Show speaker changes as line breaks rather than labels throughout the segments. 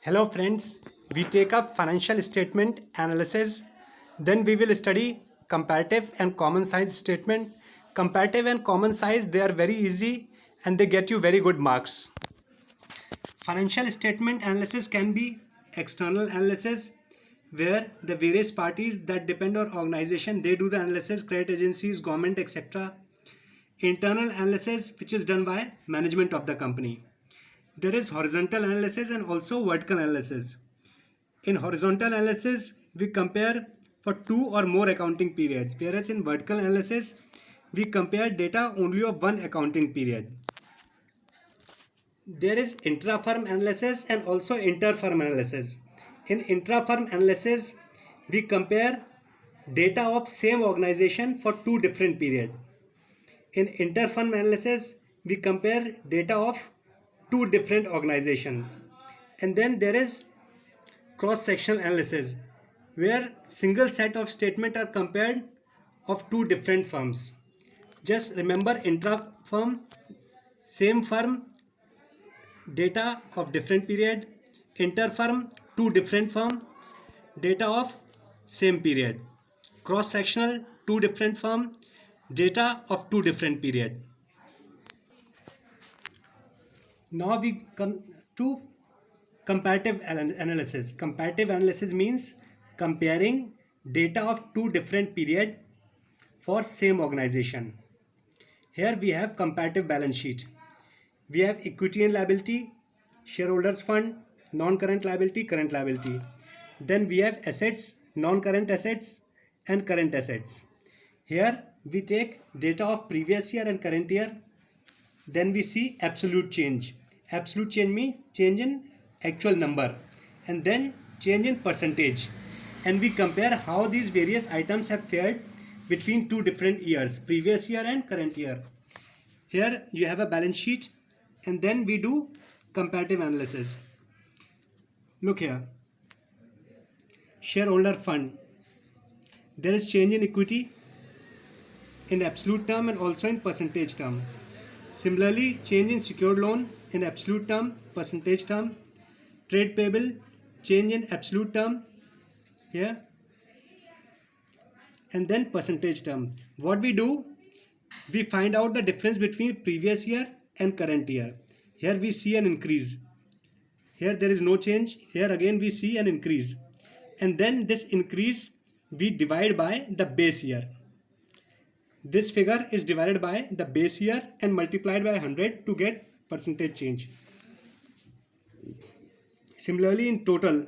Hello friends, we take up financial statement analysis. Then we will study comparative and common size statement. Comparative and common size, they are very easy and they get you very good marks. Financial statement analysis can be external analysis where the various parties that depend on organization, they do the analysis, credit agencies, government, etc. Internal analysis, which is done by management of the company. There is horizontal analysis and also vertical analysis. In horizontal analysis, we compare for two or more accounting periods, whereas in vertical analysis, we compare data only of one accounting period. There is intra-firm analysis and also inter-firm analysis. In intra-firm analysis, we compare data of same organization for two different periods. In inter-firm analysis, we compare data of two different organizations. And then there is cross-sectional analysis where single set of statements are compared of two different firms. Just remember intra-firm, same firm, data of different period, inter-firm, two different firm, data of same period, cross-sectional, two different firm, data of two different period. Now we come to comparative analysis. Comparative analysis means comparing data of two different period for same organization. Here we have comparative balance sheet. We have equity and liability, shareholders fund, non-current liability, current liability. Then we have assets, non-current assets and current assets. Here we take data of previous year and current year. Then we see absolute change. Absolute change means change in actual number and then change in percentage. And we compare how these various items have fared between two different years, previous year and current year. Here you have a balance sheet and then we do comparative analysis. Look here. Shareholder fund. There is change in equity in absolute term and also in percentage term. Similarly, change in secured loan in absolute term, percentage term. Trade payable, change in absolute term here and then percentage term. What we do, we find out the difference between previous year and current year. Here we see an increase. Here there is no change. Here again we see an increase. And then this increase we divide by the base year. This figure is divided by the base year and multiplied by 100 to get percentage change. Similarly, in total,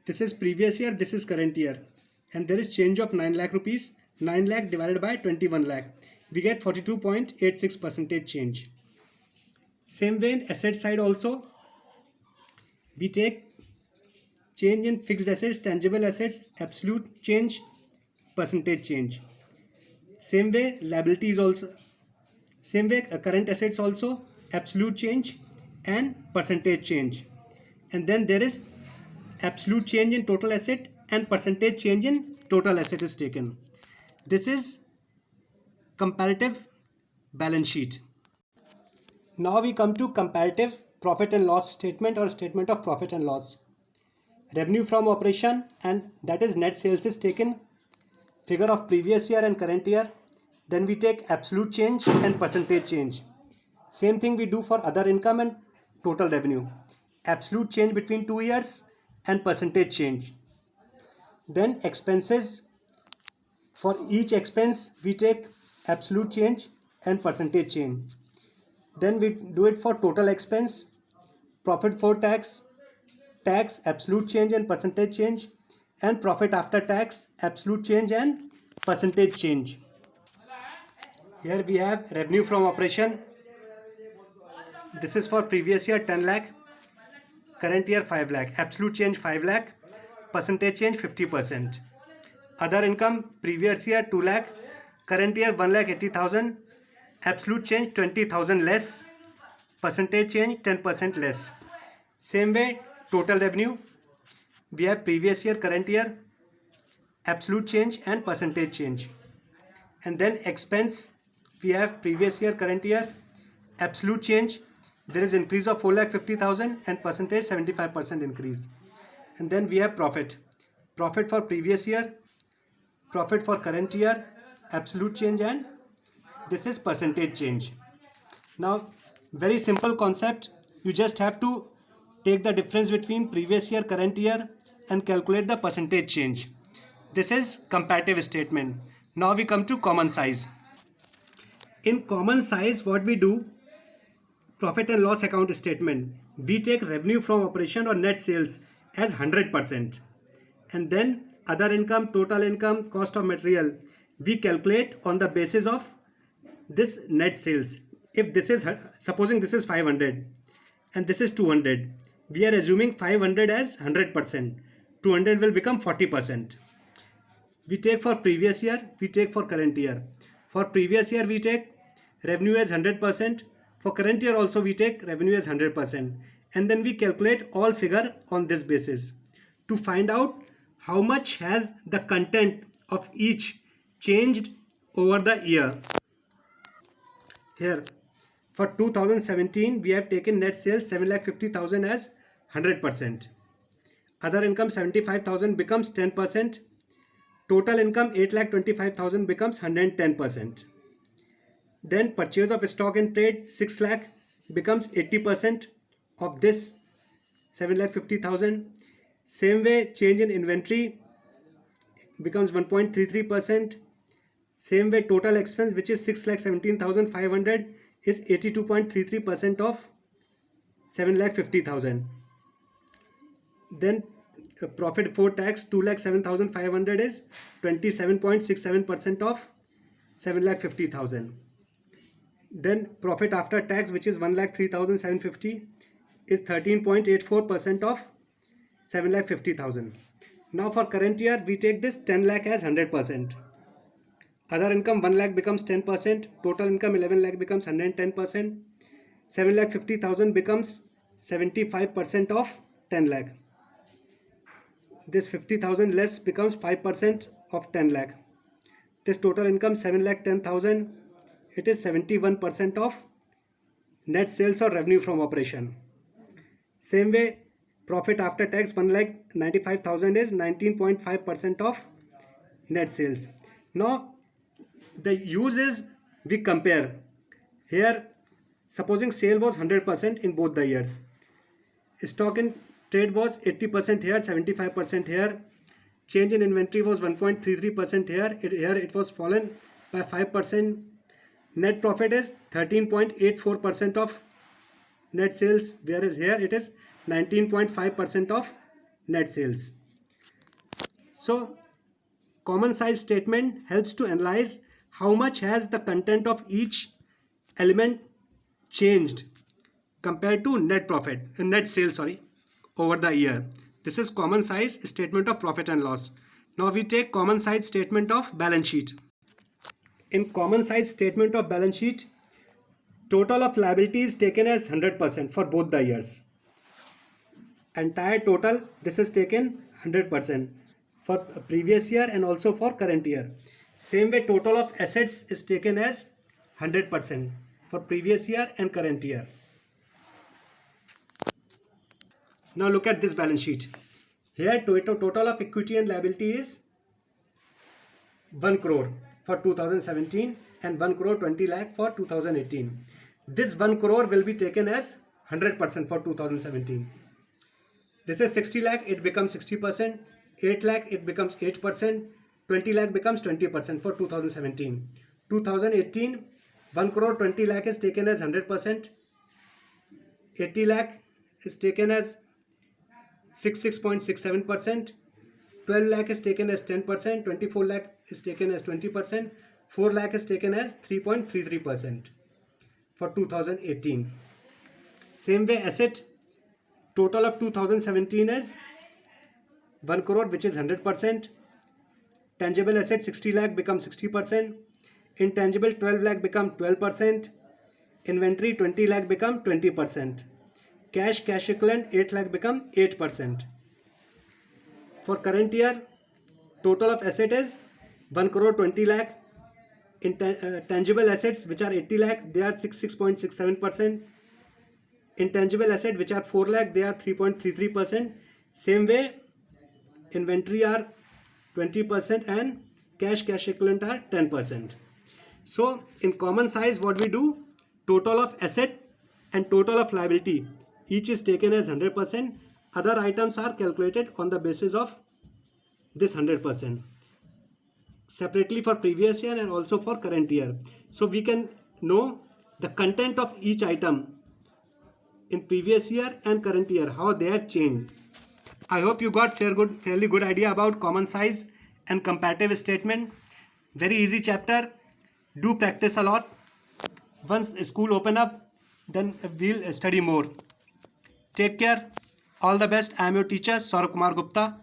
this is previous year, this is current year, and there is change of 9 lakh rupees. 9 lakh divided by 21 lakh, we get 42.86% change. Same way in asset side also, we take change in fixed assets, tangible assets, absolute change, percentage change. Same way liabilities also, same way current assets also, absolute change and percentage change. And then there is absolute change in total asset and percentage change in total asset is taken. This is comparative balance sheet. Now we come to comparative profit and loss statement or statement of profit and loss. Revenue from operation and that is net sales is taken, figure of previous year and current year. Then we take absolute change and percentage change. Same thing we do for other income and total revenue. Absolute change between 2 years and percentage change. Then expenses, for each expense we take absolute change and percentage change. Then we do it for total expense, profit for tax, tax, absolute change and percentage change, and profit after tax, absolute change and percentage change. Here we have revenue from operation. This is for previous year 10 lakh, current year 5 lakh, absolute change 5 lakh, percentage change 50%. Other income, previous year 2 lakh, current year 1 lakh 80,000, absolute change 20,000 less, percentage change 10% less. Same way, total revenue, we have previous year, current year, absolute change and percentage change. And then expense, we have previous year, current year, absolute change, there is increase of 4,50,000 and percentage 75% increase. And then we have profit. Profit for previous year, profit for current year, absolute change, and this is percentage change. Now, very simple concept. You just have to take the difference between previous year, current year and calculate the percentage change. This is comparative statement. Now we come to common size. In common size, what we do, profit and loss account statement, we take revenue from operation or net sales as 100%. And then other income, total income, cost of material, we calculate on the basis of this net sales. If this is, supposing this is 500 and this is 200, we are assuming 500 as 100%, 200 will become 40%. We take for previous year, we take for current year. For previous year we take revenue as 100%, for current year also we take revenue as 100%, and then we calculate all figure on this basis to find out how much has the content of each changed over the year. Here for 2017 we have taken net sales 7,50,000 as 100%. Other income 75,000 becomes 10%. Total income 8,25,000 becomes 110%. Then purchase of stock in trade 6 lakh becomes 80% of this 7,50,000. Same way change in inventory becomes 1.33%. Same way total expense, which is 6,17,500, is 82.33% of 7,50,000. Then profit before tax 2,07,500 is 27.67% of 7,50,000. Then profit after tax, which is 1,03,750, is 13.84% of 7,50,000. Now for current year we take this 10 lakh as 100%. Other income 1 lakh becomes 10%, total income 11 lakh becomes 110%, 7,50,000 becomes 75% of 10 lakh. This 50,000 less becomes 5% of 10 lakh. This total income 7,10,000, it is 71% of net sales or revenue from operation. Same way profit after tax 1,95,000 is 19.5% of net sales. Now the use is we compare. Here supposing sale was 100% in both the years, stock in trade was 80% here, 75% here, change in inventory was 1.33% here, here it was fallen by 5%. Net profit is 13.84% of net sales, whereas here it is 19.5% of net sales. So common size statement helps to analyze how much has the content of each element changed compared to net profit, net sales over the year. This is common size statement of profit and loss. Now we take common size statement of balance sheet. In common size statement of balance sheet, total of liability is taken as 100% for both the years. Entire total, this is taken 100% for previous year and also for current year. Same way total of assets is taken as 100% for previous year and current year. Now look at this balance sheet. Here total of equity and liability is 1 crore for 2017 and 1 crore 20 lakh for 2018. This 1 crore will be taken as 100% for 2017. This is 60 lakh, it becomes 60%, 8 lakh, it becomes 8%, 20 lakh becomes 20% for 2017. 2018, 1 crore 20 lakh is taken as 100%, 80 lakh is taken as 66.67%, 12 lakh is taken as 10%, 24 lakh is taken as 20%, 4 lakh is taken as 3.33% for 2018. Same way asset, total of 2017 is 1 crore, which is 100%. Tangible asset 60 lakh becomes 60%. Intangible 12 lakh become 12%. Inventory 20 lakh become 20%. Cash equivalent 8 lakh become 8%. For current year, total of asset is 1 crore 20 lakh. Tangible assets, which are 80 lakh, they are 66.67%. intangible asset which are 4 lakh, they are 3.33%. Same way, inventory are 20% and cash equivalent are 10%. So in common size, what we do, total of asset and total of liability, each is taken as 100%. Other items are calculated on the basis of this 100%, separately for previous year and also for current year. So we can know the content of each item in previous year and current year, how they have changed. I hope you got fairly good idea about common size and comparative statement. Very easy chapter. Do practice a lot. Once school open up, then we'll study more. Take care. All the best. I am your teacher, Saurabh Kumar Gupta.